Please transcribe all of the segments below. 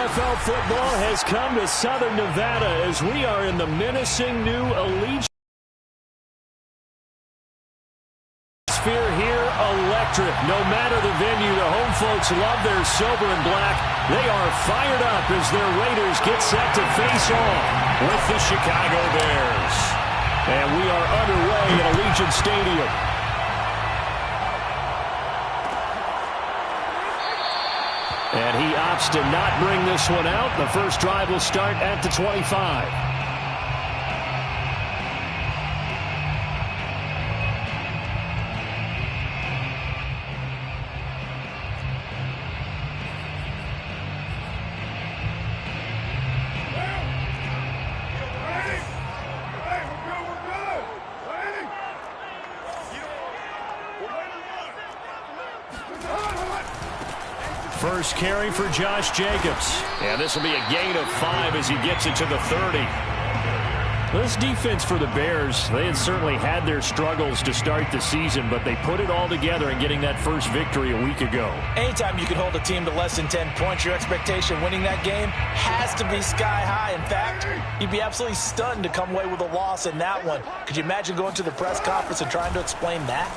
NFL football has come to Southern Nevada as we are in the menacing new Elitez sphere here. Electric. No matter the venue, the home folks love their silver and black. They are fired up as their Raiders get set to face off with the Chicago Bears. And we are underway at Allegiant Stadium. And he opts to not bring this one out. The first drive will start at the 25. First carry for Josh Jacobs. And this will be a gain of 5 as he gets it to the 30. This defense for the Bears, they had certainly had their struggles to start the season, but they put it all together in getting that first victory a week ago. Anytime you can hold a team to less than 10 points, your expectation winning that game has to be sky high. In fact, you'd be absolutely stunned to come away with a loss in that one. Could you imagine going to the press conference and trying to explain that?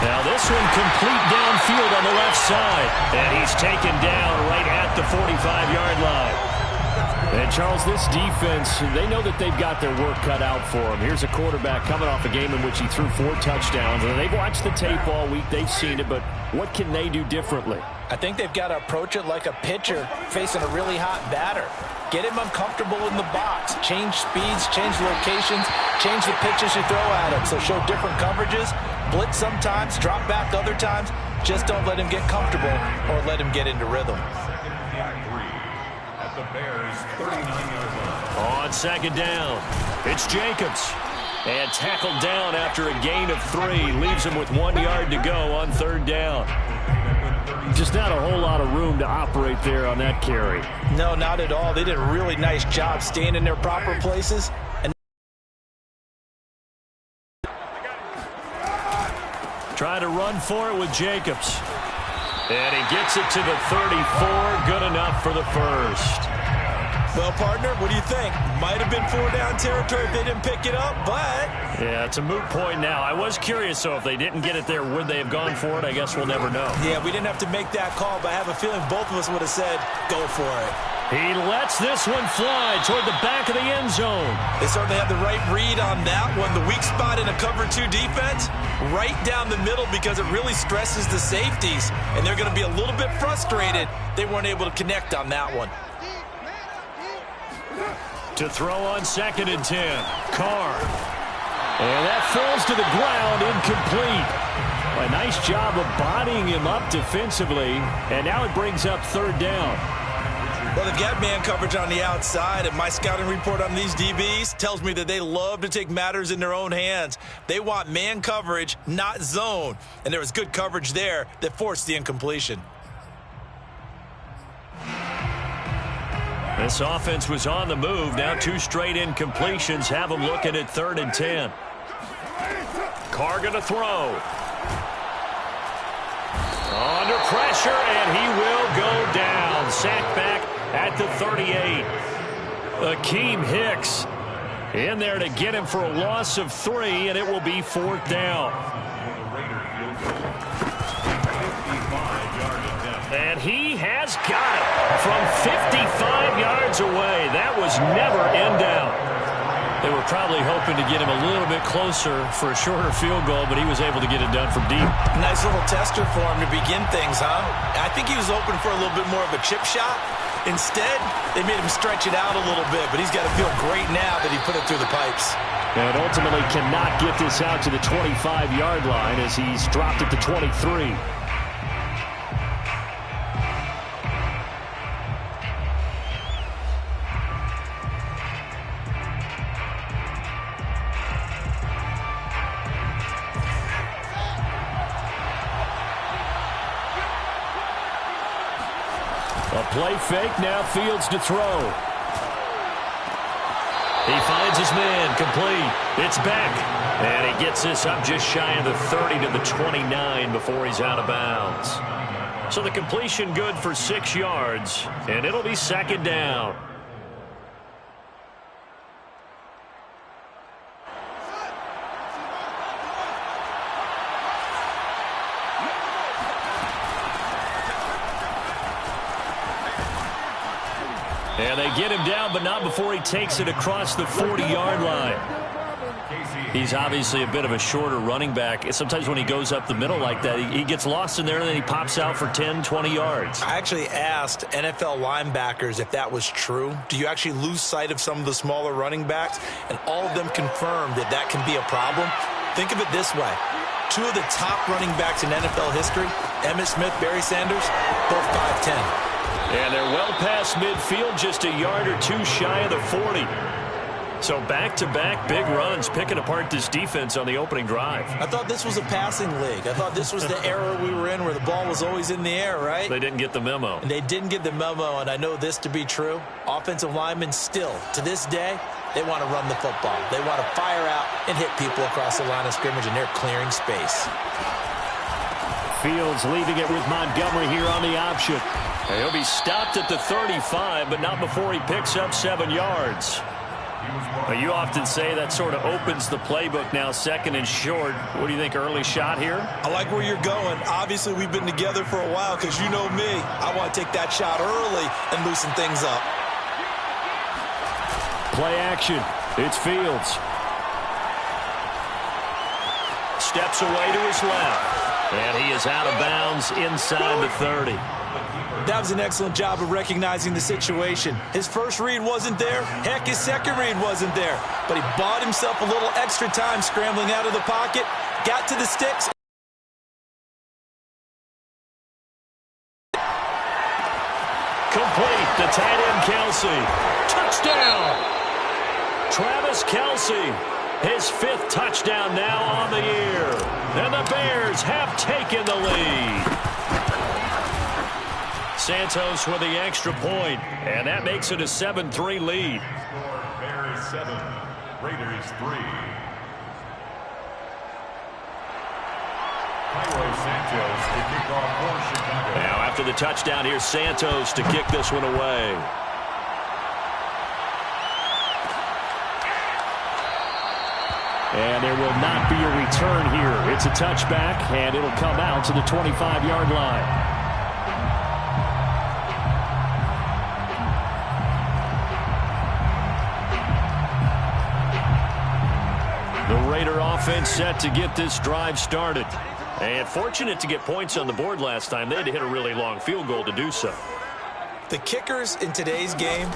Now this one complete downfield on the left side. And he's taken down right at the 45-yard line. And Charles, this defense, they know that they've got their work cut out for them. Here's a quarterback coming off a game in which he threw 4 touchdowns. And they've watched the tape all week. They've seen it, but what can they do differently? I think they've got to approach it like a pitcher facing a really hot batter. Get him uncomfortable in the box. Change speeds, change locations, change the pitches you throw at him. So show different coverages, blitz sometimes, drop back other times. Just don't let him get comfortable or let him get into rhythm. At the Bears' 39-yard line. On second down, it's Jacobs. And tackled down after a gain of 3. Leaves him with 1 yard to go on third down. Just not a whole lot of room to operate there on that carry. No, not at all. They did a really nice job staying in their proper places. And try to run for it with Jacobs. And he gets it to the 34. Good enough for the first. Well, partner, what do you think? Might have been 4-down territory if they didn't pick it up, but... Yeah, it's a moot point now. I was curious, so if they didn't get it there, would they have gone for it? I guess we'll never know. Yeah, we didn't have to make that call, but I have a feeling both of us would have said, go for it. He lets this one fly toward the back of the end zone. They certainly had the right read on that one. The weak spot in a cover 2 defense, right down the middle because it really stresses the safeties, and they're going to be a little bit frustrated they weren't able to connect on that one. To throw on 2nd and 10. Carr. And that falls to the ground, incomplete. A nice job of bodying him up defensively, and now it brings up third down. Well, they've got man coverage on the outside, and my scouting report on these DBs tells me that they love to take matters in their own hands. They want man coverage, not zone, and there was good coverage there that forced the incompletion. This offense was on the move. Now 2 straight incompletions have them looking at 3rd and 10. Carr going to throw. Under pressure, and he will go down. Sacked back at the 38. Akeem Hicks in there to get him for a loss of 3, and it will be 4th down. And he has got it from 55 yards away. That was never in doubt. They were probably hoping to get him a little bit closer for a shorter field goal, but he was able to get it done from deep. Nice little tester for him to begin things, huh? I think he was open for a little bit more of a chip shot. Instead, they made him stretch it out a little bit, but he's got to feel great now that he put it through the pipes. And ultimately cannot get this out to the 25-yard line as he's dropped it to 23. A play fake, now Fields to throw. He finds his man, complete. It's back. And he gets this up just shy of the 30 to the 29 before he's out of bounds. So the completion good for 6 yards, and it'll be 2nd down. And they get him down, but not before he takes it across the 40-yard line. He's obviously a bit of a shorter running back. Sometimes when he goes up the middle like that, he gets lost in there, and then he pops out for 10, 20 yards. I actually asked NFL linebackers if that was true. Do you actually lose sight of some of the smaller running backs? And all of them confirmed that that can be a problem. Think of it this way. 2 of the top running backs in NFL history, Emmitt Smith, Barry Sanders, both 5'10". And they're well past midfield, just a yard or 2 shy of the 40. So back-to-back big runs, picking apart this defense on the opening drive. I thought this was a passing league. I thought this was the era we were in where the ball was always in the air, right? They didn't get the memo. And they didn't get the memo, and I know this to be true. Offensive linemen still, to this day, they want to run the football. They want to fire out and hit people across the line of scrimmage, and they're clearing space. Fields leaving it with Montgomery here on the option. And he'll be stopped at the 35, but not before he picks up 7 yards. Well, you often say that sort of opens the playbook now, 2nd and short. What do you think, early shot here? I like where you're going. Obviously, we've been together for a while because you know me. I want to take that shot early and loosen things up. Play action. It's Fields. Steps away to his left. And he is out of bounds inside the 30. That was an excellent job of recognizing the situation. His first read wasn't there. Heck, his second read wasn't there. But he bought himself a little extra time scrambling out of the pocket, got to the sticks. Complete to tight end Kelce. Touchdown! Travis Kelce, his 5th touchdown now on the year. And the Bears have taken the lead. Santos with the extra point, and that makes it a 7-3 lead. Bears 7, Raiders 3. Santos to kick off for Chicago. Now after the touchdown, here's Santos to kick this one away. And there will not be a return here. It's a touchback, and it'll come out to the 25-yard line. The Raider offense set to get this drive started. And fortunate to get points on the board last time. They had to hit a really long field goal to do so. The kickers in today's game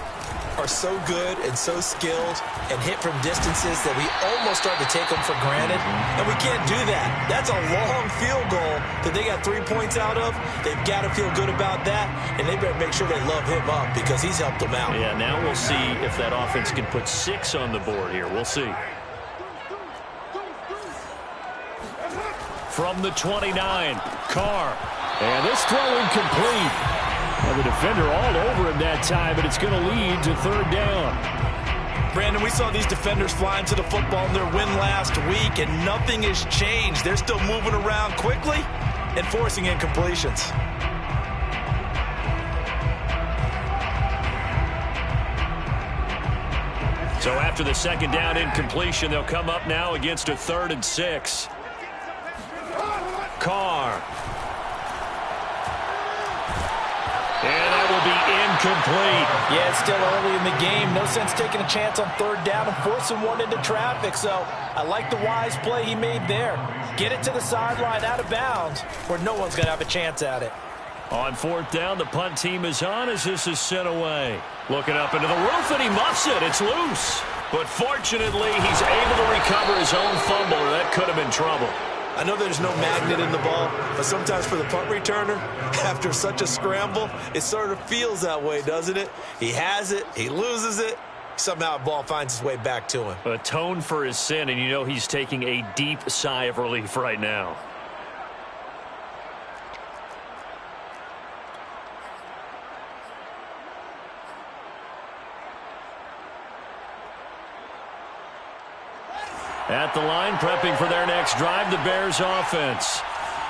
are so good and so skilled and hit from distances that we almost start to take them for granted. And we can't do that. That's a long field goal that they got 3 points out of. They've got to feel good about that. And they better make sure they love him up because he's helped them out. Yeah, now we'll see if that offense can put 6 on the board here. We'll see. From the 29, Carr. And this throw incomplete. And the defender all over him that time, but it's going to lead to 3rd down. Brandon, we saw these defenders flying to the football in their win last week, and nothing has changed. They're still moving around quickly and forcing incompletions. So after the 2nd down incompletion, they'll come up now against a 3rd and 6. Carr. And that will be incomplete. Yeah, it's still early in the game. No sense taking a chance on 3rd down and forcing one into traffic. So I like the wise play he made there. Get it to the sideline out of bounds where no one's going to have a chance at it. On 4th down, the punt team is on as this is sent away. Looking up into the roof, and he muffs it. It's loose. But fortunately, he's able to recover his own fumble, or that could have been trouble. I know there's no magnet in the ball, but sometimes for the punt returner, after such a scramble, it sort of feels that way, doesn't it? He has it, he loses it, somehow the ball finds its way back to him. Atone for his sin, and you know he's taking a deep sigh of relief right now. At the line, prepping for their next drive, the Bears offense.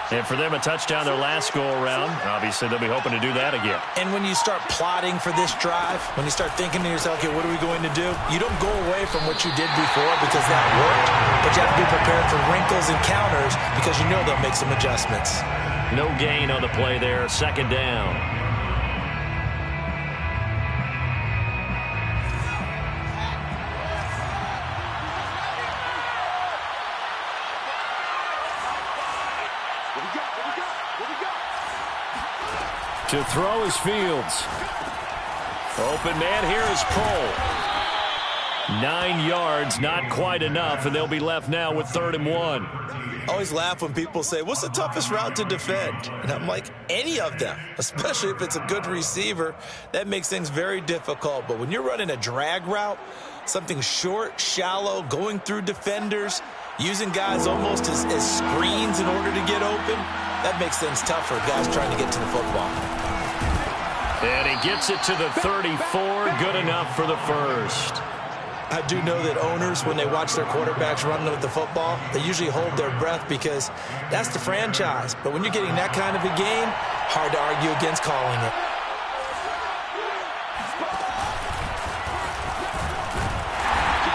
And for them, a touchdown their last go-around. Obviously, they'll be hoping to do that again. And when you start plotting for this drive, when you start thinking to yourself, okay, what are we going to do? You don't go away from what you did before because that worked, but you have to be prepared for wrinkles and counters because you know they'll make some adjustments. No gain on the play there. Second down. To throw is Fields. Open man here is Cole. 9 yards, not quite enough, and they'll be left now with 3rd and 1. I always laugh when people say, what's the toughest route to defend? And I'm like, any of them, especially if it's a good receiver. That makes things very difficult. But when you're running a drag route, something short, shallow, going through defenders, using guys almost as screens in order to get open, that makes things tough for guys trying to get to the football. And he gets it to the 34. Good enough for the first. I do know that owners, when they watch their quarterbacks running with the football, they usually hold their breath because that's the franchise. But when you're getting that kind of a game, hard to argue against calling it.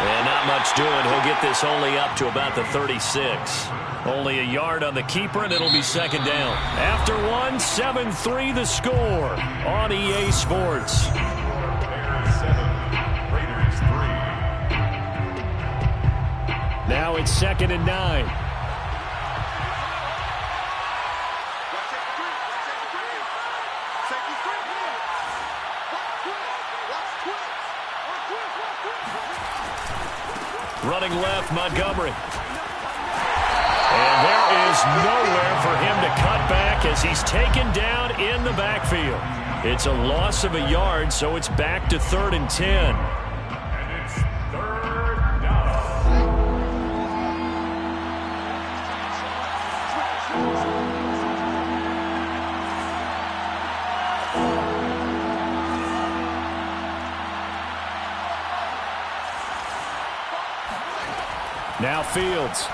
And not much doing. He'll get this only up to about the 36. Only a yard on the keeper, and it'll be second down. After one, 7-3 the score on EA Sports. Bears 7, Raiders 3. Now it's 2nd and 9. Running left, Montgomery. And there is nowhere for him to cut back as he's taken down in the backfield. It's a loss of a yard, so it's back to 3rd and 10. And it's 3rd down. Now Fields.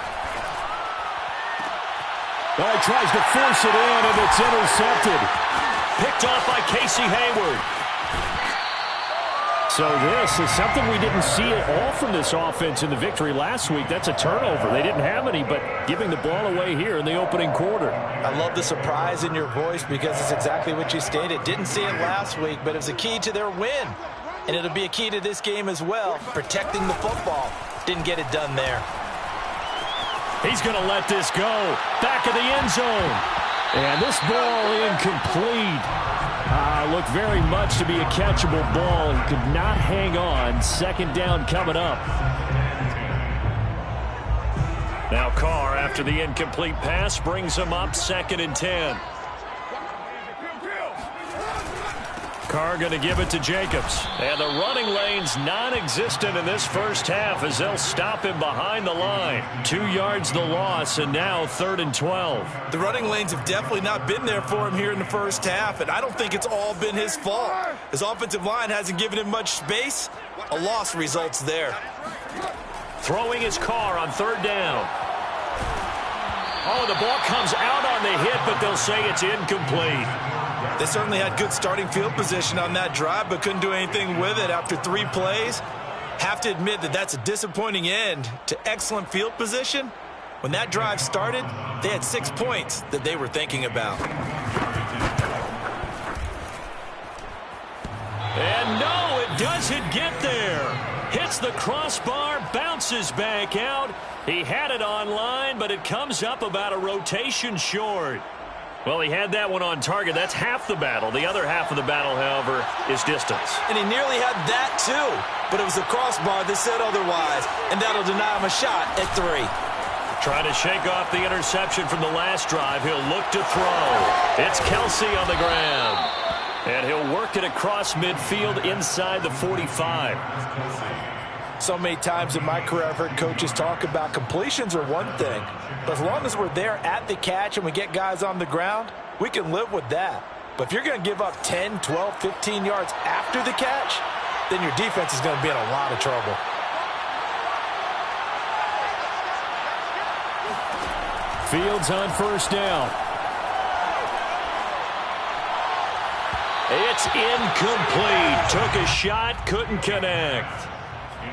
Oh, he tries to force it in, and it's intercepted. Picked off by Casey Hayward. So this is something we didn't see at all from this offense in the victory last week. That's a turnover. They didn't have any, but giving the ball away here in the opening quarter. I love the surprise in your voice because it's exactly what you stated. Didn't see it last week, but it was a key to their win. And it'll be a key to this game as well, protecting the football. Didn't get it done there. He's going to let this go. Back of the end zone. And this ball incomplete. Looked very much to be a catchable ball. He could not hang on. Second down coming up. Now Carr, after the incomplete pass, brings him up 2nd and 10. Carr going to give it to Jacobs. And the running lane's non-existent in this first half as they'll stop him behind the line. 2 yards the loss, and now 3rd and 12. The running lanes have definitely not been there for him here in the first half, and I don't think it's all been his fault. His offensive line hasn't given him much space. A loss results there. Throwing his Carr on 3rd down. Oh, the ball comes out on the hit, but they'll say it's incomplete. They certainly had good starting field position on that drive, but couldn't do anything with it after 3 plays. Have to admit that that's a disappointing end to excellent field position. When that drive started, they had 6 points that they were thinking about. And no, it doesn't get there. Hits the crossbar, bounces back out. He had it on line, but it comes up about a rotation short. Well, he had that one on target. That's half the battle. The other half of the battle, however, is distance. And he nearly had that, too. But it was the crossbar that said otherwise, and that'll deny him a shot at 3. Trying to shake off the interception from the last drive. He'll look to throw. It's Kelsey on the ground. And he'll work it across midfield inside the 45. So many times in my career I've heard coaches talk about completions are one thing, but as long as we're there at the catch and we get guys on the ground, we can live with that. But if you're going to give up 10, 12, 15 yards after the catch, then your defense is going to be in a lot of trouble. Fields on 1st down. It's incomplete. Took a shot, couldn't connect.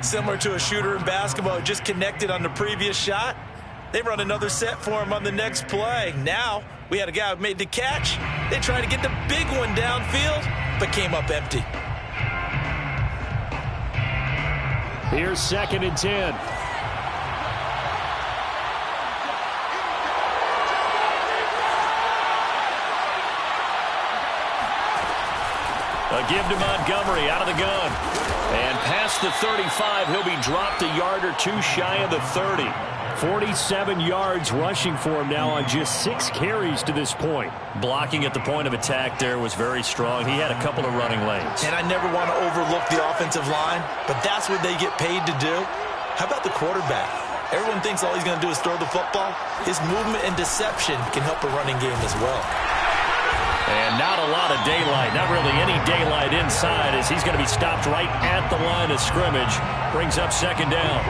Similar to a shooter in basketball, just connected on the previous shot. They run another set for him on the next play. Now, we had a guy who made the catch. They tried to get the big one downfield, but came up empty. Here's 2nd and 10. A give to Montgomery out of the gun. And past the 35, he'll be dropped a yard or two shy of the 30. 47 yards rushing for him now on just 6 carries to this point. Blocking at the point of attack there was very strong. He had a couple of running lanes. And I never want to overlook the offensive line, but that's what they get paid to do. How about the quarterback? Everyone thinks all he's going to do is throw the football. His movement and deception can help a running game as well. And not a lot of daylight, not really any daylight inside as he's going to be stopped right at the line of scrimmage. Brings up 2nd down.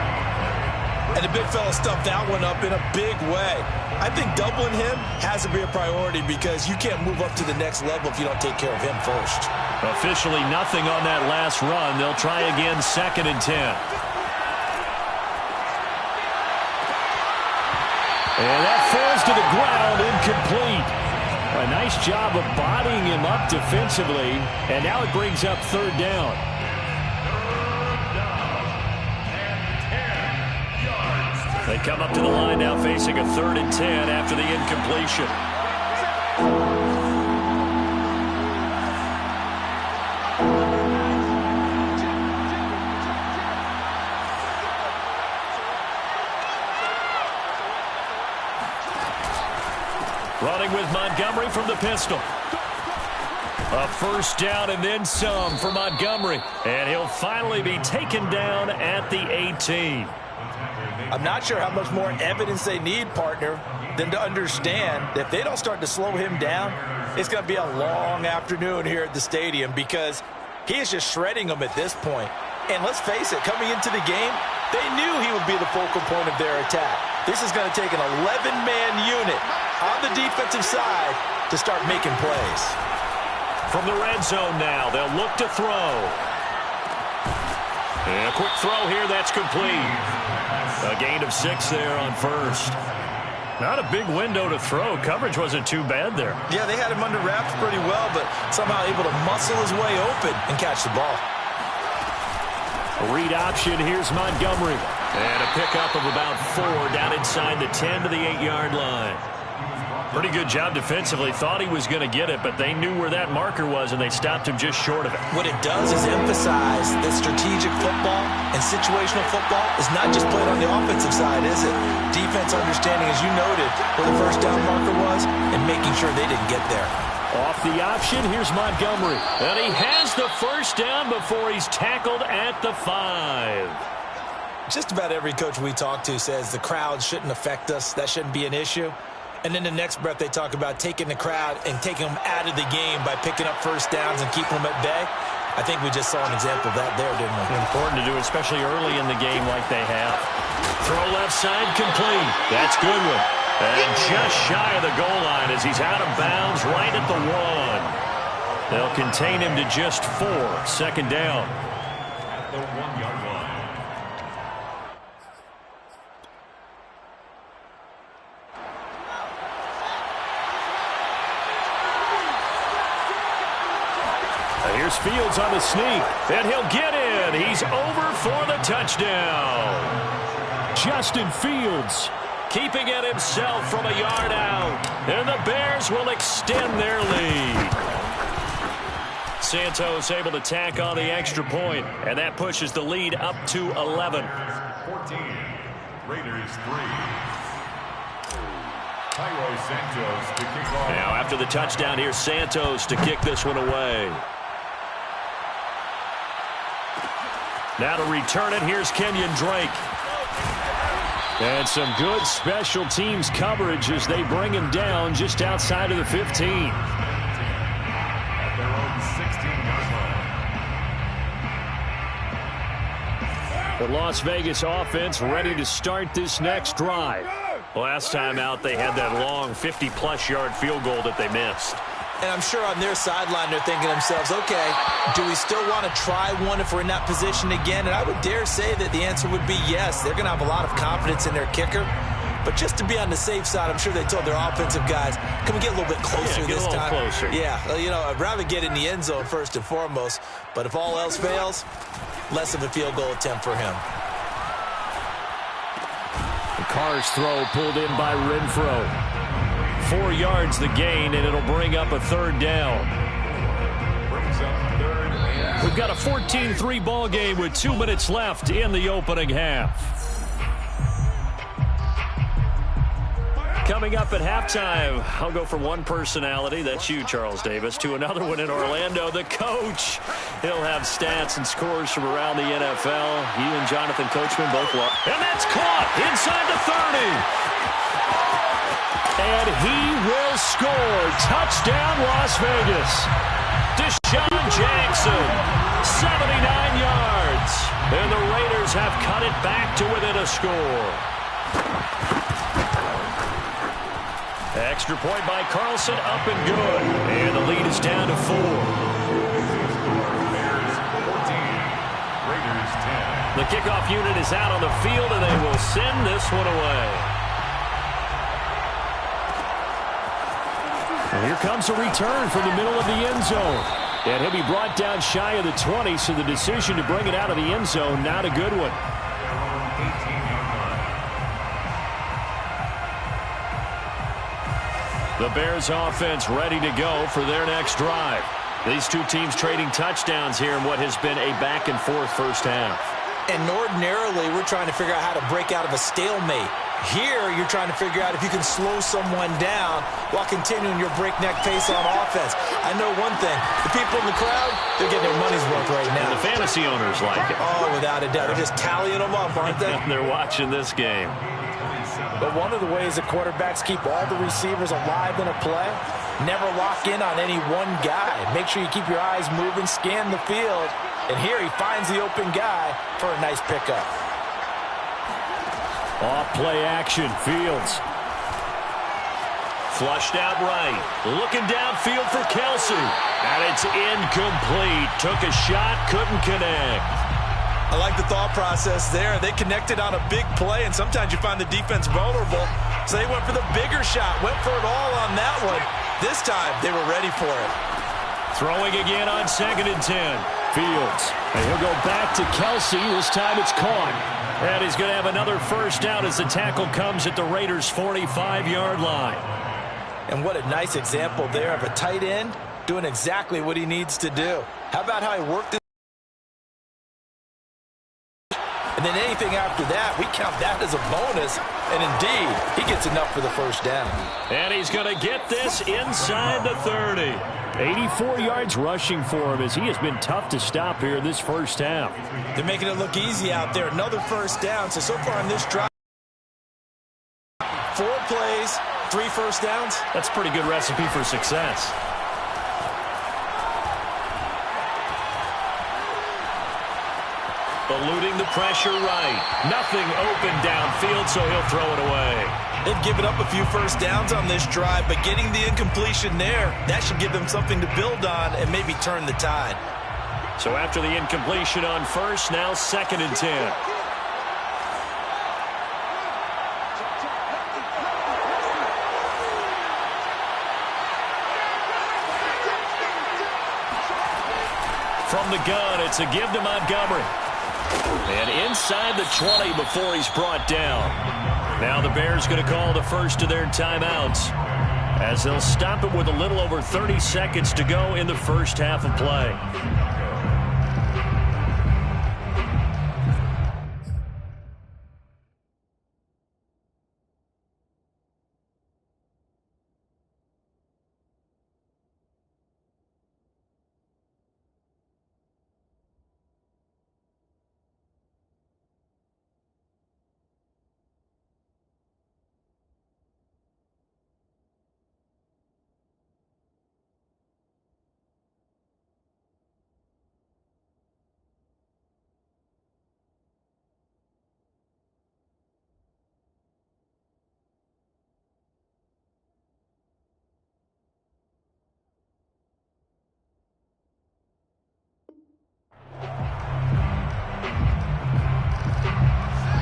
And the big fella stuffed that one up in a big way. I think doubling him has to be a priority because you can't move up to the next level if you don't take care of him first. Officially nothing on that last run. They'll try again 2nd and 10. And that falls to the ground, incomplete. A nice job of bodying him up defensively, and now it brings up 3rd down. They come up to the line now facing a 3rd and 10 after the incompletion. Running with Montgomery from the pistol. A 1st down and then some for Montgomery. And he'll finally be taken down at the 18. I'm not sure how much more evidence they need, partner, than to understand that if they don't start to slow him down, it's going to be a long afternoon here at the stadium because he is just shredding them at this point. And let's face it, coming into the game, they knew he would be the focal point of their attack. This is going to take an 11-man unit on the defensive side to start making plays. From the red zone now, they'll look to throw. And a quick throw here, that's complete. A gain of 6 there on 1st. Not a big window to throw. Coverage wasn't too bad there. Yeah, they had him under wraps pretty well, but somehow able to muscle his way open and catch the ball. A read option, here's Montgomery. And a pickup of about 4 down inside the 10 to the 8-yard line. Pretty good job defensively. Thought he was going to get it, but they knew where that marker was, and they stopped him just short of it. What it does is emphasize that strategic football and situational football is not just played on the offensive side, is it? Defense understanding, as you noted, where the 1st down marker was and making sure they didn't get there. Off the option, here's Montgomery. And he has the 1st down before he's tackled at the 5. Just about every coach we talk to says the crowd shouldn't affect us. That shouldn't be an issue. And then the next breath they talk about taking the crowd and taking them out of the game by picking up 1st downs and keeping them at bay. I think we just saw an example of that there, didn't we? Important to do, especially early in the game like they have. Throw left side complete. That's good one. And just shy of the goal line as he's out of bounds right at the 1. They'll contain him to just 4. 2nd down. At the 1-yard line. Here's Fields on the sneak, and he'll get in. He's over for the touchdown. Justin Fields keeping it himself from a yard out, and the Bears will extend their lead. Santos able to tack on the extra point, and that pushes the lead up to 11. 14. Raiders 3. Cairo Santos to kick off. Now after the touchdown, here's Santos to kick this one away. Now to return it, here's Kenyon Drake. And some good special teams coverage as they bring him down just outside of the 15. At their own 16-yard line. The Las Vegas offense ready to start this next drive. Last time out, they had that long 50-plus yard field goal that they missed. And I'm sure on their sideline they're thinking to themselves, okay, do we still want to try one if we're in that position again? And I would dare say that the answer would be yes. They're going to have a lot of confidence in their kicker. But just to be on the safe side, I'm sure they told their offensive guys, can we get a little bit closer this time? Closer. Yeah, you know, I'd rather get in the end zone first and foremost. But if all else fails, less of a field goal attempt for him. The Carr's throw pulled in by Renfro. 4 yards the gain, and it'll bring up a third down. We've got a 14-3 ball game with 2 minutes left in the opening half. Coming up at halftime, I'll go from one personality, that's you, Charles Davis, to another one in Orlando, the coach. He'll have stats and scores from around the NFL. He and Jonathan Coachman both love. And that's caught inside the 30. And he will score. Touchdown, Las Vegas. Deshaun Jackson, 79 yards. And the Raiders have cut it back to within a score. Extra point by Carlson, up and good. And the lead is down to 4. Bears 14, Raiders 10. The kickoff unit is out on the field, and they will send this one away. And here comes a return from the middle of the end zone. And he'll be brought down shy of the 20, so the decision to bring it out of the end zone, not a good one. The Bears offense ready to go for their next drive. These two teams trading touchdowns here in what has been a back-and-forth first half. And ordinarily, we're trying to figure out how to break out of a stalemate. Here, you're trying to figure out if you can slow someone down while continuing your breakneck pace on offense. I know one thing. The people in the crowd, they're getting their money's worth right now. And the fantasy owners like it. Oh, without a doubt. They're just tallying them up, aren't they? They're watching this game. But one of the ways that quarterbacks keep all the receivers alive in a play, never lock in on any one guy. Make sure you keep your eyes moving, scan the field. And here he finds the open guy for a nice pickup. Off play action, Fields. Flushed out right. Looking downfield for Kelsey. And it's incomplete. Took a shot, couldn't connect. I like the thought process there. They connected on a big play, and sometimes you find the defense vulnerable. So they went for the bigger shot, went for it all on that one. This time, they were ready for it. Throwing again on 2nd and 10. Fields. And he'll go back to Kelsey. This time it's caught. And he's going to have another first down as the tackle comes at the Raiders' 45-yard line. And what a nice example there of a tight end doing exactly what he needs to do. How about how he worked it? And then anything after that, we count that as a bonus. And indeed, he gets enough for the first down. And he's going to get this inside the 30. 84 yards rushing for him as he has been tough to stop here in this first half. They're making it look easy out there. Another first down. So far in this drive, 4 plays, 3 first downs. That's a pretty good recipe for success. Eluding the pressure right. Nothing open downfield, so he'll throw it away. They've given up a few first downs on this drive, but getting the incompletion there, that should give them something to build on and maybe turn the tide. So after the incompletion on first, now 2nd and 10. From the gun, it's a give to Montgomery. And inside the 20 before he's brought down. Now the Bears going to call the first of their timeouts as they'll stop it with a little over 30 seconds to go in the first half of play.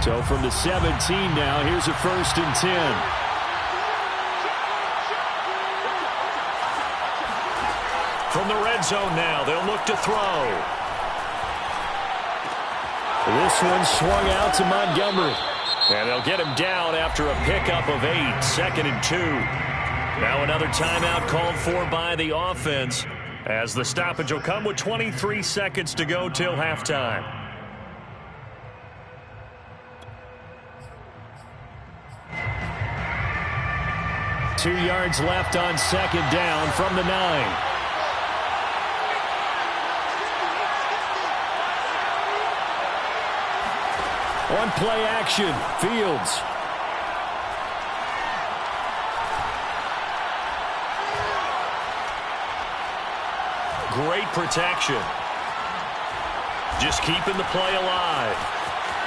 So from the 17 now, here's a 1st and 10. From the red zone now, they'll look to throw. This one swung out to Montgomery. And they'll get him down after a pickup of 8, 2nd and 2. Now another timeout called for by the offense, as the stoppage will come with 23 seconds to go till halftime. Two yards left on 2nd down from the 9. On play action, Fields. Great protection. Just keeping the play alive.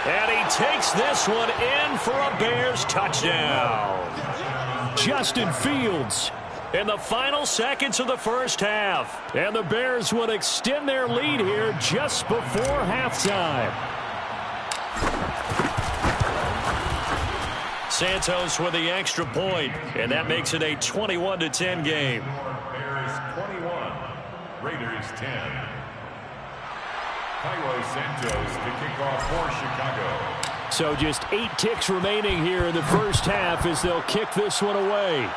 And he takes this one in for a Bears touchdown. Justin Fields in the final seconds of the first half. And the Bears would extend their lead here just before halftime. Santos with the extra point, and that makes it a 21-10 game. Bears 21, Raiders 10. Cairo Santos to kick off for Chicago. So just 8 ticks remaining here in the first half as they'll kick this one away.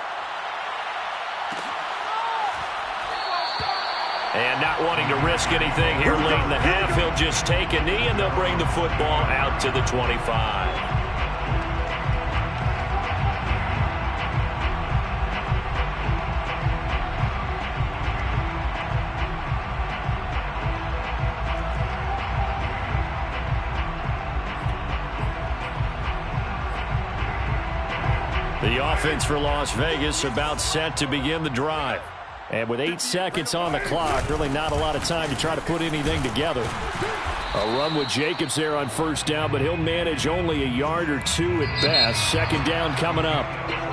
And not wanting to risk anything here late in the half, he'll just take a knee and they'll bring the football out to the 25. The offense for Las Vegas about set to begin the drive. And with 8 seconds on the clock, really not a lot of time to try to put anything together. A run with Jacobs there on 1st down, but he'll manage only a yard or 2 at best. 2nd down coming up.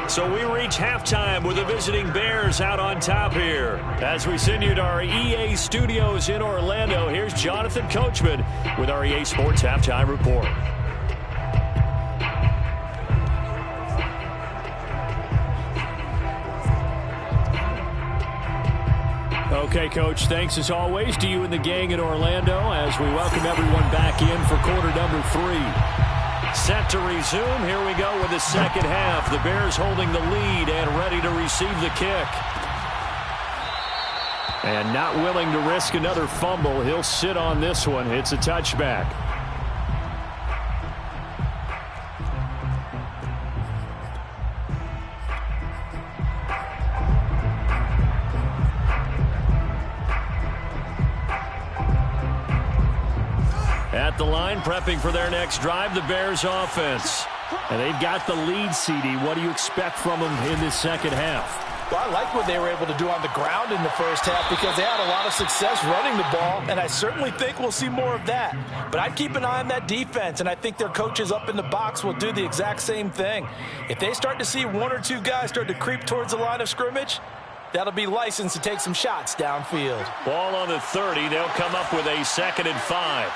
So we reach halftime with the visiting Bears out on top here. As we send you to our EA studios in Orlando, here's Jonathan Coachman with our EA Sports Halftime Report. Okay, Coach, thanks as always to you and the gang in Orlando as we welcome everyone back in for quarter number 3. Set to resume. Here we go with the second half. The Bears holding the lead and ready to receive the kick. And not willing to risk another fumble. He'll sit on this one. It's a touchback. At the line, prepping for their next drive, the Bears offense. And they've got the lead, CD. What do you expect from them in this second half? Well, I like what they were able to do on the ground in the first half because they had a lot of success running the ball, and I certainly think we'll see more of that. But I'd keep an eye on that defense, and I think their coaches up in the box will do the exact same thing. If they start to see 1 or 2 guys start to creep towards the line of scrimmage, that'll be licensed to take some shots downfield. Ball on the 30. They'll come up with a 2nd and 5.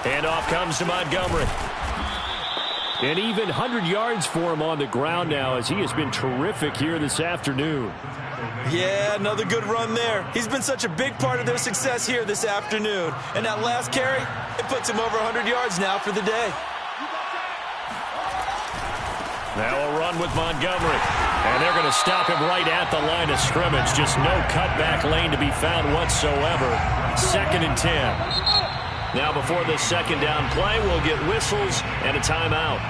Handoff comes to Montgomery. An even 100 yards for him on the ground now as he has been terrific here this afternoon. Yeah, another good run there. He's been such a big part of their success here this afternoon. And that last carry, it puts him over 100 yards now for the day. Now a run with Montgomery. And they're going to stop him right at the line of scrimmage. Just no cutback lane to be found whatsoever. 2nd and 10. Now before this second down play, we'll get whistles and a timeout.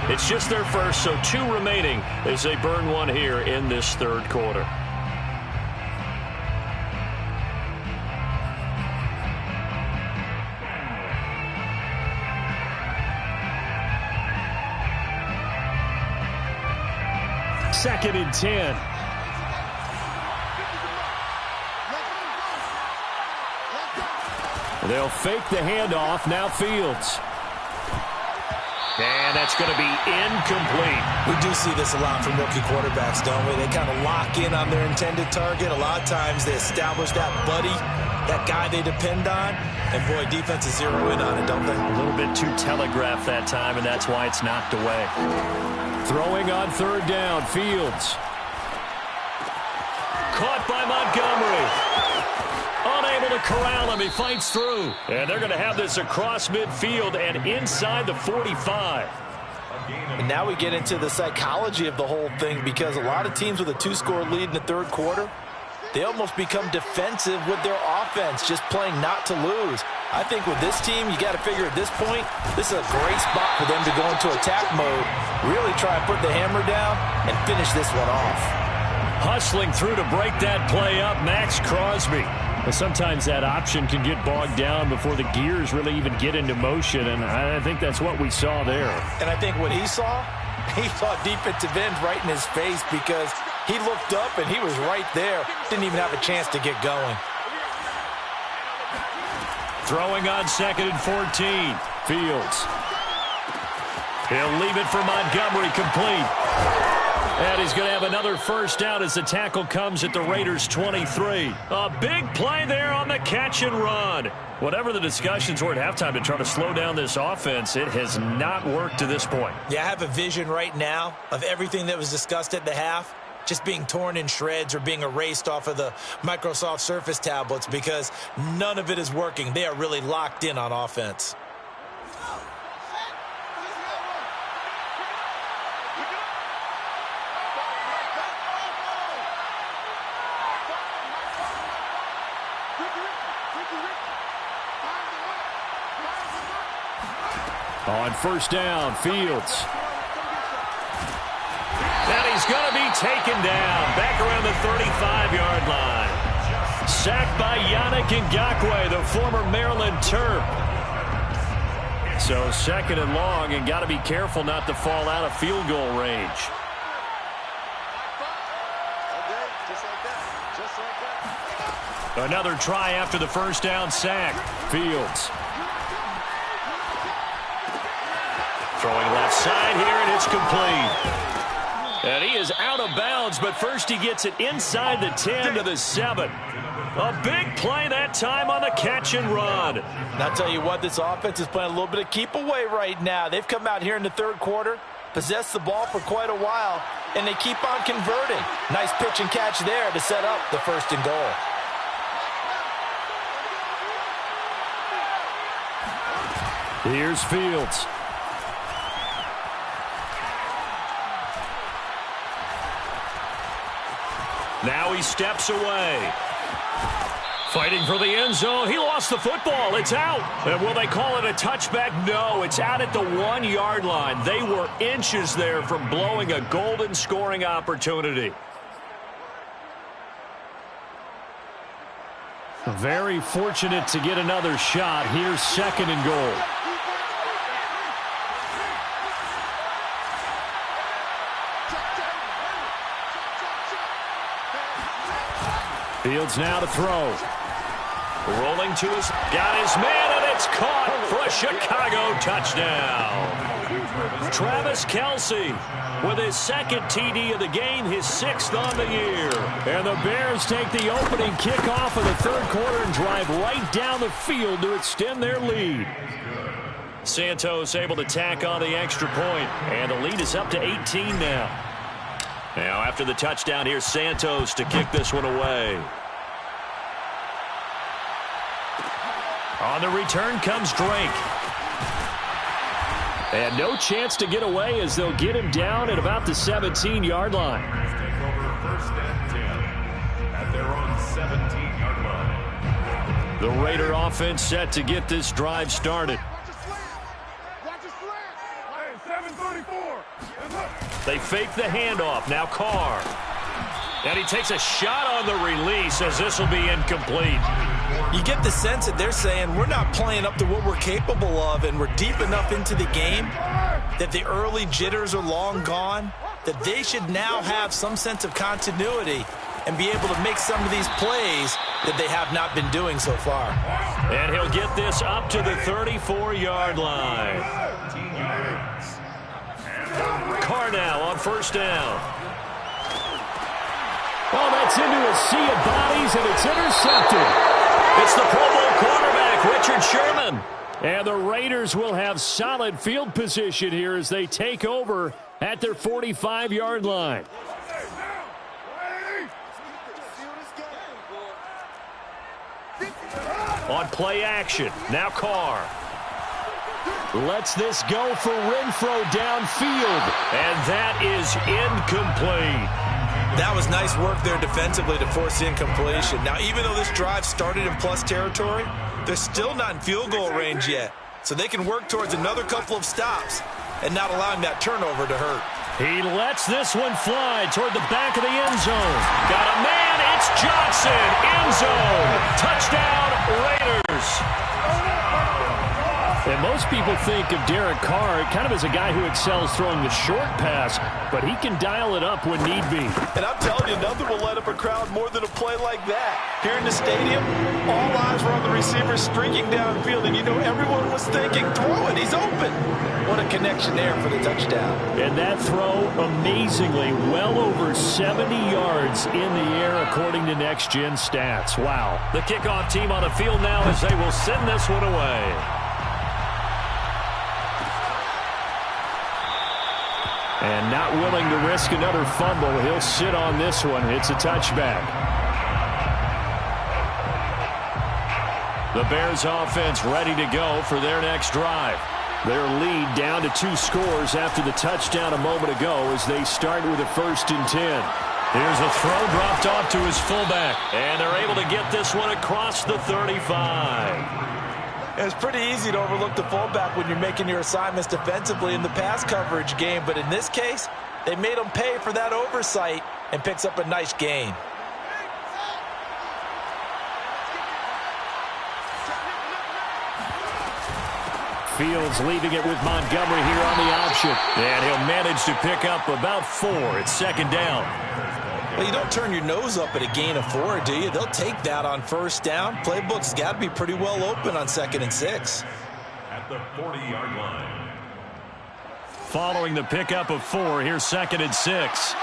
It's just their first, so 2 remaining as they burn one here in this third quarter. Second and 10. They'll fake the handoff. Now Fields. And that's going to be incomplete. We do see this a lot from rookie quarterbacks, don't we? They kind of lock in on their intended target. A lot of times they establish that buddy, that guy they depend on. And, boy, defenses zero in on it, don't they? A little bit too telegraphed that time, and that's why it's knocked away. Throwing on third down, Fields. Caught by Montgomery. Unable to corral him. He fights through. And they're going to have this across midfield and inside the 45. And now we get into the psychology of the whole thing, because a lot of teams with a 2-score lead in the third quarter, they almost become defensive with their offense, just playing not to lose. I think with this team, you got to figure at this point, this is a great spot for them to go into attack mode, really try and put the hammer down and finish this one off. Hustling through to break that play up, Max Crosby. But sometimes that option can get bogged down before the gears really even get into motion, and I think that's what we saw there. And I think what he saw defensive end right in his face, because he looked up and he was right there. Didn't even have a chance to get going. Throwing on 2nd and 14. Fields. He'll leave it for Montgomery, complete. And he's going to have another first down as the tackle comes at the Raiders' 23. A big play there on the catch and run. Whatever the discussions were at halftime to try to slow down this offense, it has not worked to this point. Yeah, I have a vision right now of everything that was discussed at the half just being torn in shreds or being erased off of the Microsoft Surface tablets, because none of it is working. They are really locked in on offense. On first down, Fields. And he's going to be taken down back around the 35-yard line. Sacked by Yannick Ngakoue, the former Maryland Terp. So 2nd and long, and got to be careful not to fall out of field goal range. Another try after the first down sack. Fields. Throwing left side here, and it's complete. And he is out of bounds, but first he gets it inside the 10 to the 7. A big play that time on the catch and run. And I'll tell you what, this offense is playing a little bit of keep away right now. They've come out here in the third quarter, possessed the ball for quite a while, and they keep on converting. Nice pitch and catch there to set up the 1st and goal. Here's Fields. Now he steps away. Fighting for the end zone. He lost the football. It's out. And will they call it a touchback? No, it's out at the 1-yard line. They were inches there from blowing a golden scoring opportunity. Very fortunate to get another shot. Here's 2nd and goal. Fields now to throw. Rolling to his, got his man, and it's caught for a Chicago touchdown. Travis Kelce with his 2nd TD of the game, his 6th on the year. And the Bears take the opening kickoff of the third quarter and drive right down the field to extend their lead. Santos able to tack on the extra point, and the lead is up to 18 now. Now after the touchdown, here's Santos to kick this one away. On the return comes Drake. And no chance to get away as they'll get him down at about the 17-yard line. Take over 1st and 10 at their own 17-yard line. The Raider offense set to get this drive started. They fake the handoff. Now Carr. And he takes a shot on the release as this will be incomplete. You get the sense that they're saying we're not playing up to what we're capable of, and we're deep enough into the game that the early jitters are long gone, that they should now have some sense of continuity and be able to make some of these plays that they have not been doing so far. And he'll get this up to the 34-yard line. Carr now on first down. Oh, that's into a sea of bodies, and it's intercepted. It's the Pro Bowl quarterback, Richard Sherman. And the Raiders will have solid field position here as they take over at their 45-yard line. On play action, now Carr. Lets this go for Renfro downfield. And that is incomplete. That was nice work there defensively to force the incompletion. Now, even though this drive started in plus territory, they're still not in field goal range yet. So they can work towards another couple of stops and not allowing that turnover to hurt. He lets this one fly toward the back of the end zone. Got a man, it's Johnson. End zone. Touchdown, Raiders. And most people think of Derek Carr kind of as a guy who excels throwing the short pass, but he can dial it up when need be. And I'm telling you, nothing will light up a crowd more than a play like that. Here in the stadium, all eyes were on the receiver streaking downfield, and you know everyone was thinking, throw it, he's open. What a connection there for the touchdown. And that throw, amazingly, well over 70 yards in the air, according to Next Gen Stats. Wow. The kickoff team on the field now as they will send this one away. And not willing to risk another fumble. He'll sit on this one. It's a touchback. The Bears offense ready to go for their next drive. Their lead down to 2 scores after the touchdown a moment ago as they start with a 1st and 10. Here's a throw dropped off to his fullback. And they're able to get this one across the 35. It's pretty easy to overlook the fullback when you're making your assignments defensively in the pass coverage game. But in this case, they made him pay for that oversight and picks up a nice gain. Fields leaving it with Montgomery here on the option. And he'll manage to pick up about 4. It's 2nd down. Well, you don't turn your nose up at a gain of 4, do you? They'll take that on 1st down. Playbook's got to be pretty well open on 2nd and 6. At the 40-yard line. Following the pickup of 4, here's 2nd and 6.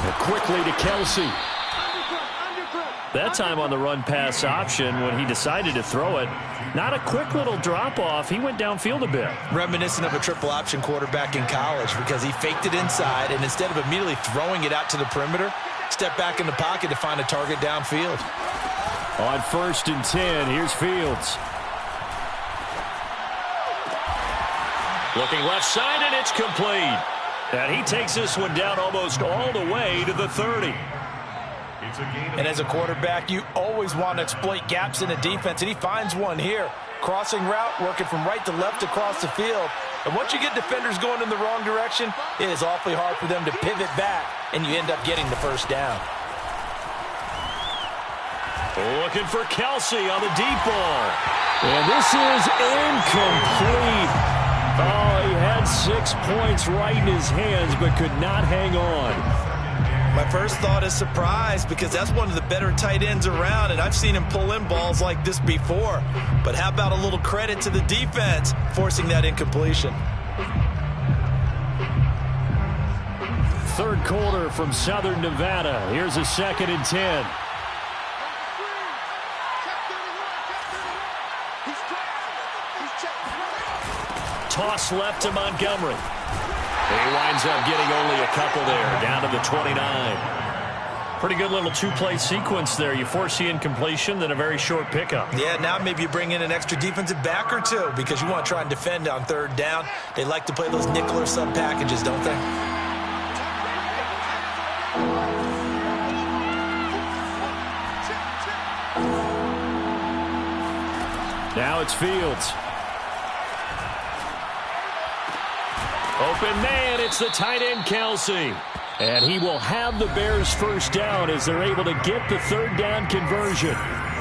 And quickly to Kelsey. That time on the run-pass option when he decided to throw it. Not a quick little drop-off. He went downfield a bit. Reminiscent of a triple-option quarterback in college because he faked it inside, and instead of immediately throwing it out to the perimeter, stepped back in the pocket to find a target downfield. On 1st and 10, here's Fields. Looking left side, and it's complete. And he takes this one down almost all the way to the 30. And as a quarterback, you always want to exploit gaps in a defense, and he finds one here. Crossing route, working from right to left across the field. And once you get defenders going in the wrong direction, it is awfully hard for them to pivot back, and you end up getting the 1st down. Looking for Kelsey on the deep ball. And this is incomplete. Oh, he had 6 points right in his hands, but could not hang on. My first thought is surprise because that's one of the better tight ends around, and I've seen him pull in balls like this before. But how about a little credit to the defense forcing that incompletion? 3rd quarter from Southern Nevada. Here's a 2nd and 10. Toss left to Montgomery. He winds up getting only a couple there, down to the 29. Pretty good little 2-play sequence there. You force the incompletion, then a very short pickup. Yeah, now maybe you bring in an extra defensive back or 2 because you want to try and defend on 3rd down. They like to play those nickel or sub packages, don't they? Now it's Fields. Open man, it's the tight end, Kelsey. And he will have the Bears' 1st down as they're able to get the 3rd down conversion.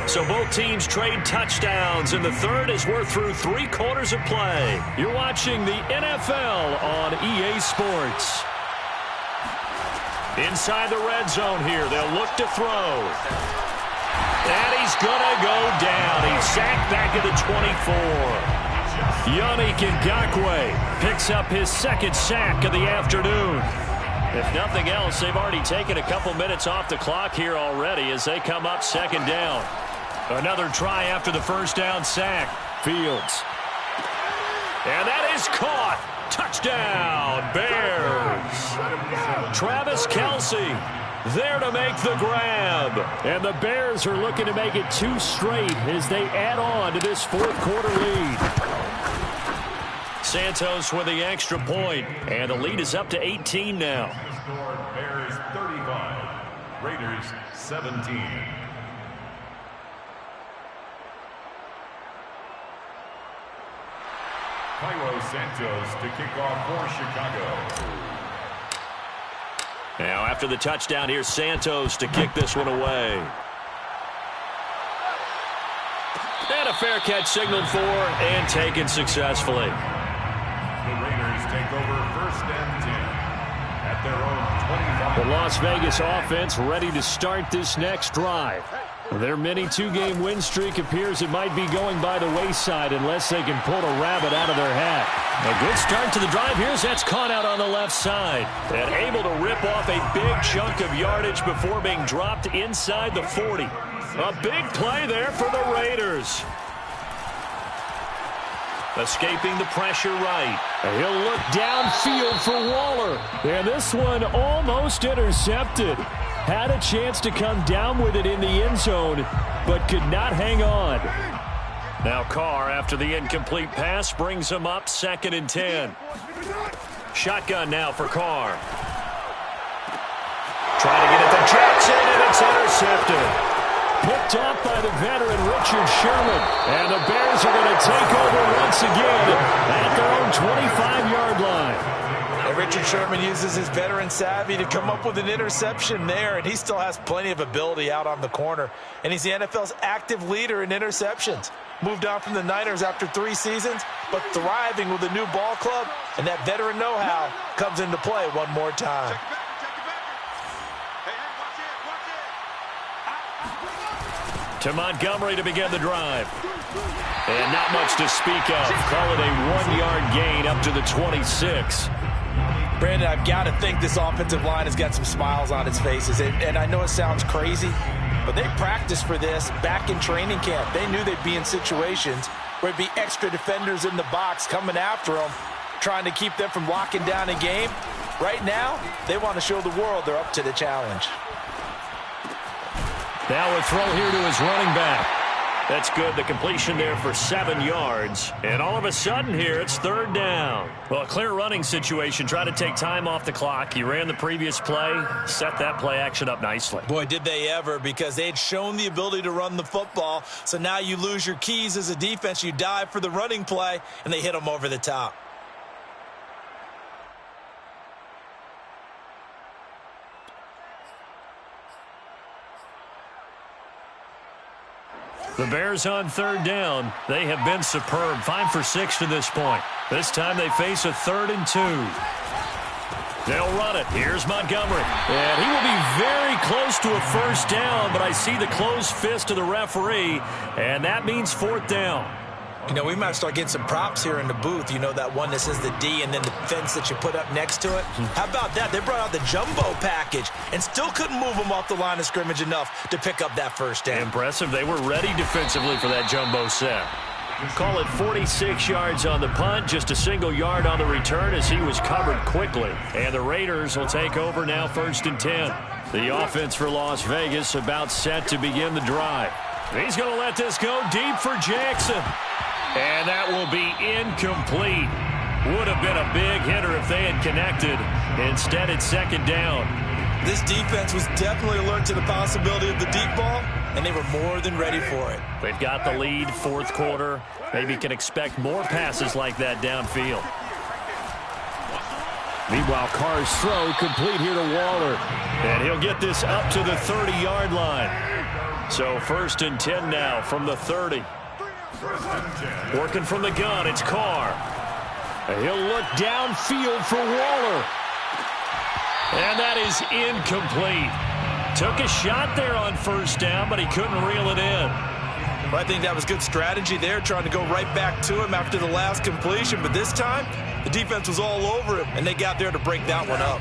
So both teams trade touchdowns, and the 3rd as we're through 3 quarters of play. You're watching the NFL on EA Sports. Inside the red zone here, they'll look to throw. And he's going to go down. He's sacked back at the 24. Yannick Ngakoue picks up his 2nd sack of the afternoon. If nothing else, they've already taken a couple minutes off the clock here already as they come up second down. Another try after the first down sack. Fields. And that is caught. Touchdown, Bears. Travis Kelce there to make the grab. And the Bears are looking to make it 2 straight as they add on to this fourth quarter lead. Santos with the extra point, and the lead is up to 18 now. Bears 35, Raiders 17. Cairo Santos to kick off for Chicago. Now after the touchdown, here's Santos to kick this one away. And a fair catch signaled for and taken successfully. The Raiders take over first and 10 at their own 25. The Las Vegas offense ready to start this next drive. Their mini 2-game win streak appears it might be going by the wayside unless they can pull a rabbit out of their hat. A good start to the drive. Here's that's caught out on the left side. And able to rip off a big chunk of yardage before being dropped inside the 40. A big play there for the Raiders. Escaping the pressure right. He'll look downfield for Waller. And this one almost intercepted. Had a chance to come down with it in the end zone, but could not hang on. Now Carr, after the incomplete pass, brings him up 2nd and 10. Shotgun now for Carr. Trying to get it to Jackson, and it's intercepted. Picked off by the veteran Richard Sherman. And the Bears are going to take over once again at their own 25-yard line. And Richard Sherman uses his veteran savvy to come up with an interception there, and he still has plenty of ability out on the corner. And he's the NFL's active leader in interceptions. Moved on from the Niners after 3 seasons, but thriving with a new ball club, and that veteran know-how comes into play one more time. To Montgomery to begin the drive. And not much to speak of. Call it a 1-yard gain up to the 26. Brandon, I've got to think this offensive line has got some smiles on its faces. And I know it sounds crazy, but they practiced for this back in training camp. They knew they'd be in situations where it'd be extra defenders in the box coming after them, trying to keep them from locking down a game. Right now, they want to show the world they're up to the challenge. Now a throw here to his running back. That's good. The completion there for 7 yards. And all of a sudden here, it's 3rd down. Well, a clear running situation. Try to take time off the clock. He ran the previous play, set that play action up nicely. Boy, did they ever, because they had shown the ability to run the football. So now you lose your keys as a defense. You dive for the running play, and they hit them over the top. The Bears on 3rd down. They have been superb. 5 for 6 to this point. This time they face a 3rd and 2. They'll run it. Here's Montgomery. And he will be very close to a first down, but I see the closed fist of the referee, and that means 4th down. You know, we might start getting some props here in the booth. You know, that one that says the D and then the fence that you put up next to it. How about that? They brought out the jumbo package and still couldn't move them off the line of scrimmage enough to pick up that first down. Impressive. They were ready defensively for that jumbo set. Call it 46 yards on the punt, just a single yard on the return as he was covered quickly. And the Raiders will take over now 1st and 10. The offense for Las Vegas about set to begin the drive. He's going to let this go deep for Jackson. And that will be incomplete. Would have been a big hitter if they had connected. Instead, it's 2nd down. This defense was definitely alert to the possibility of the deep ball, and they were more than ready for it. They've got the lead, 4th quarter. Maybe can expect more passes like that downfield. Meanwhile, Carr's throw complete here to Waller. And he'll get this up to the 30-yard line. So 1st and 10 now from the 30. Working from the gun, it's Carr. He'll look downfield for Waller. And that is incomplete. Took a shot there on 1st down, but he couldn't reel it in. Well, I think that was good strategy there, trying to go right back to him after the last completion. But this time, the defense was all over him, and they got there to break that one up.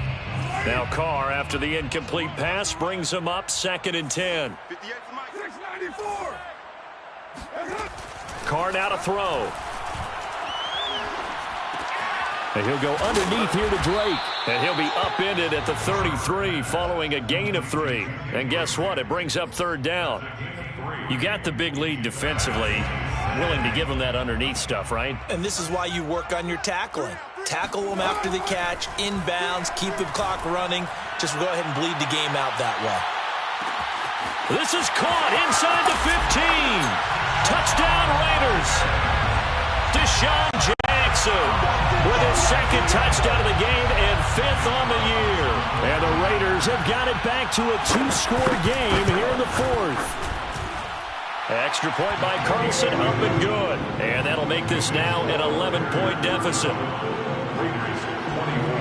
Now Carr, after the incomplete pass, brings him up 2nd and 10. 694. Carr now to throw. And he'll go underneath here to Drake. And he'll be upended at the 33 following a gain of 3. And guess what? It brings up 3rd down. You got the big lead defensively. Willing to give him that underneath stuff, right? And this is why you work on your tackling. Tackle them after the catch, inbounds, keep the clock running. Just go ahead and bleed the game out that way. This is caught inside the 15. Touchdown Raiders. Deshaun Jackson with his 2nd touchdown of the game and 5th on the year. And the Raiders have got it back to a 2-score game here in the 4th. Extra point by Carlson, up and good. And that'll make this now an 11-point deficit. Raiders 24.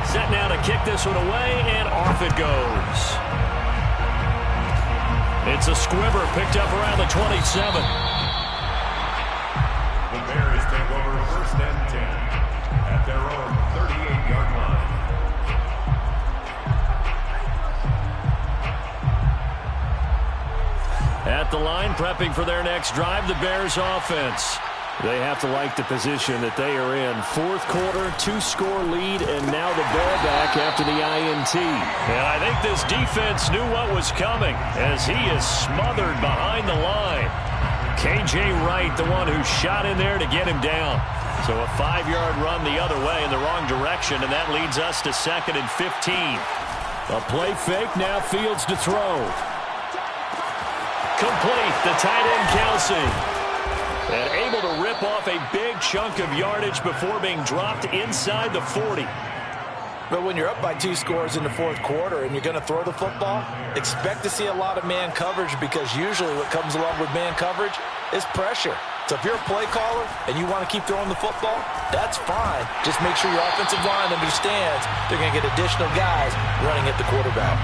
Set now to kick this one away, and off it goes. It's a squibber picked up around the 27. The Bears take over 1st and 10 at their own 38-yard line. At the line, prepping for their next drive, the Bears offense. They have to like the position that they are in. 4th quarter, 2-score lead, and now the ball back after the INT. And I think this defense knew what was coming as he is smothered behind the line. K.J. Wright, the one who shot in there to get him down. So a 5-yard run the other way in the wrong direction, and that leads us to 2nd and 15. A play fake, now Fields to throw. Complete, the tight end Kelsey. And able to rip off a big chunk of yardage before being dropped inside the 40. But when you're up by 2 scores in the 4th quarter and you're going to throw the football, expect to see a lot of man coverage, because usually what comes along with man coverage is pressure. So if you're a play caller and you want to keep throwing the football, that's fine. Just make sure your offensive line understands they're going to get additional guys running at the quarterback.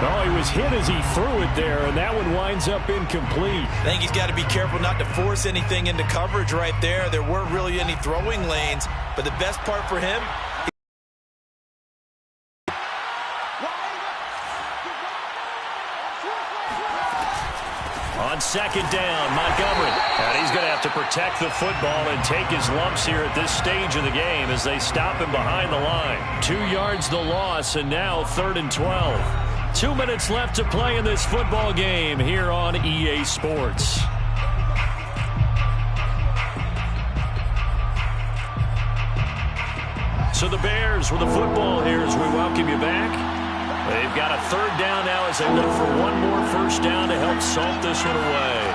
Oh, he was hit as he threw it there, and that one winds up incomplete. I think he's got to be careful not to force anything into coverage right there. There weren't really any throwing lanes, but the best part for him, on 2nd down, Montgomery. And he's going to have to protect the football and take his lumps here at this stage of the game as they stop him behind the line. 2 yards the loss, and now 3rd and 12. 2 minutes left to play in this football game here on EA Sports. So the Bears with the football here as we welcome you back. They've got a 3rd down now as they look for one more 1st down to help salt this one away.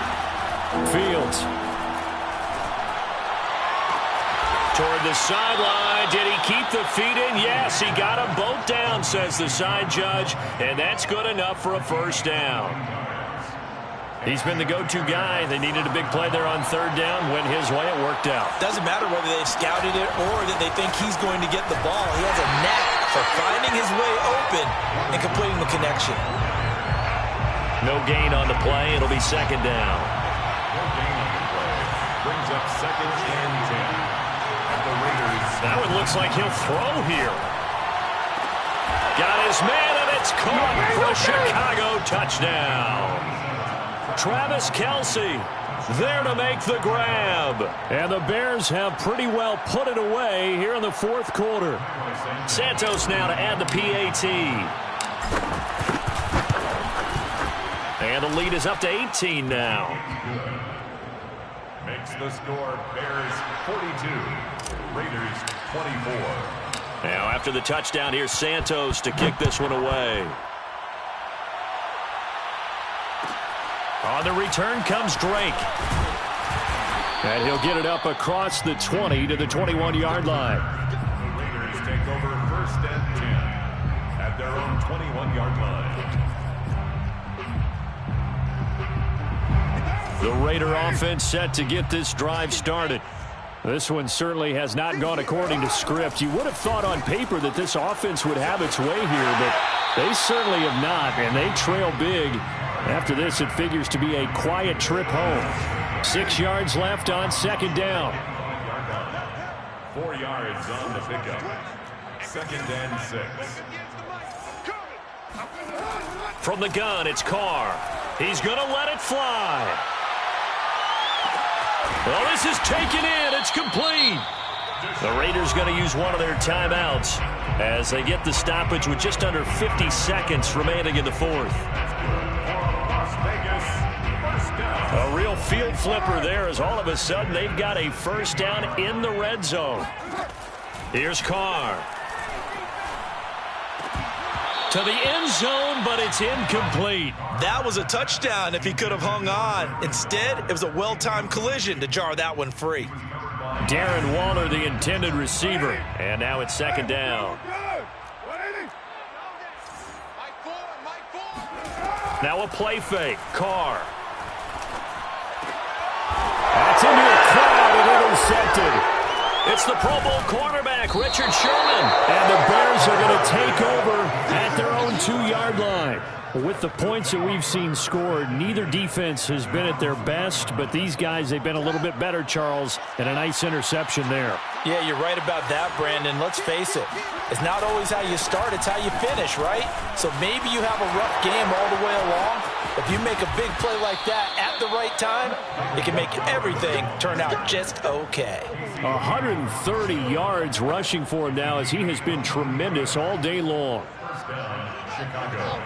Fields. Toward the sideline. Did he keep the feet in? Yes, he got them both down, says the side judge, and that's good enough for a 1st down. He's been the go-to guy. They needed a big play there on 3rd down. Went his way. It worked out. Doesn't matter whether they've scouted it or that they think he's going to get the ball. He has a knack for finding his way open and completing the connection. No gain on the play. It'll be 2nd down. No gain on the play. Brings up 2nd and 10. And the Raiders. That one looks like he'll throw here. Got his man, and it's caught for a Chicago touchdown. Travis Kelce there to make the grab. And the Bears have pretty well put it away here in the 4th quarter. Santos now to add the PAT. And the lead is up to 18 now. Makes the score Bears 42, Raiders 24. Now after the touchdown, here's Santos to kick this one away. On the return comes Drake. And he'll get it up across the 20 to the 21-yard line. The Raiders take over 1st and 10 at their own 21-yard line. The Raider offense set to get this drive started. This one certainly has not gone according to script. You would have thought on paper that this offense would have its way here, but they certainly have not, and they trail big. After this, it figures to be a quiet trip home. 6 yards left on second down. 4 yards on the pickup. 2nd and 6. From the gun, it's Carr. He's going to let it fly. Well, this is taken in. It's complete. The Raiders going to use one of their timeouts as they get the stoppage with just under 50 seconds remaining in the fourth. A real field flipper there as all of a sudden they've got a first down in the red zone. Here's Carr. To the end zone, but it's incomplete. That was a touchdown if he could have hung on. Instead, it was a well-timed collision to jar that one free. Darren Waller, the intended receiver. And now it's second down. Now a play fake. Carr. That's into a crowd and intercepted. It's the Pro Bowl cornerback, Richard Sherman. And the Bears are going to take over at their own 2-yard line. With the points that we've seen scored, neither defense has been at their best, but these guys, they've been a little bit better, Charles, and a nice interception there. Yeah, you're right about that, Brandon. Let's face it. It's not always how you start, it's how you finish, right? So maybe you have a rough game all the way along. If you make a big play like that at the right time, it can make everything turn out just okay. 130 yards rushing for him now as he has been tremendous all day long. Chicago.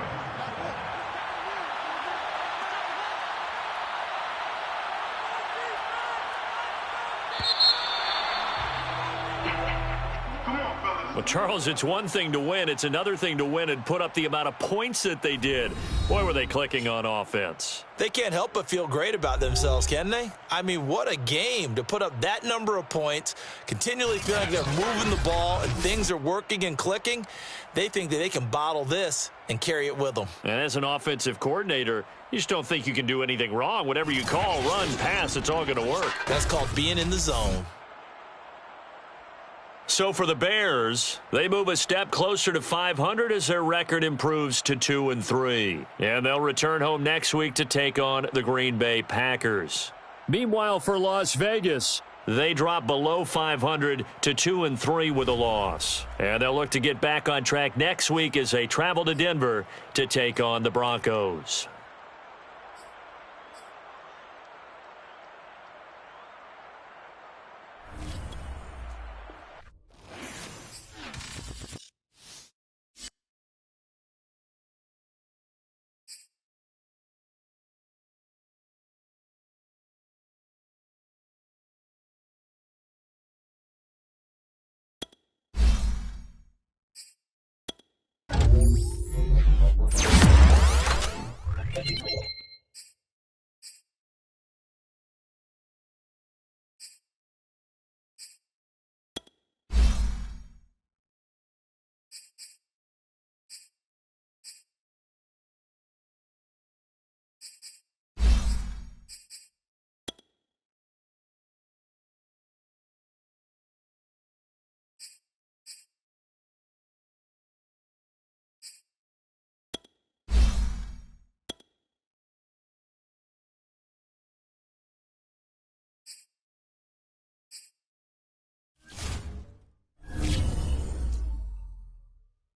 Well, Charles, it's one thing to win. It's another thing to win and put up the amount of points that they did. Boy, were they clicking on offense. They can't help but feel great about themselves, can they? I mean, what a game to put up that number of points, continually feel like they're moving the ball and things are working and clicking. They think that they can bottle this and carry it with them. And as an offensive coordinator, you just don't think you can do anything wrong. Whatever you call, run, pass, it's all going to work. That's called being in the zone. So for the Bears, they move a step closer to 500 as their record improves to 2-3. And they'll return home next week to take on the Green Bay Packers. Meanwhile, for Las Vegas, they drop below 500 to 2-3 with a loss. And they'll look to get back on track next week as they travel to Denver to take on the Broncos.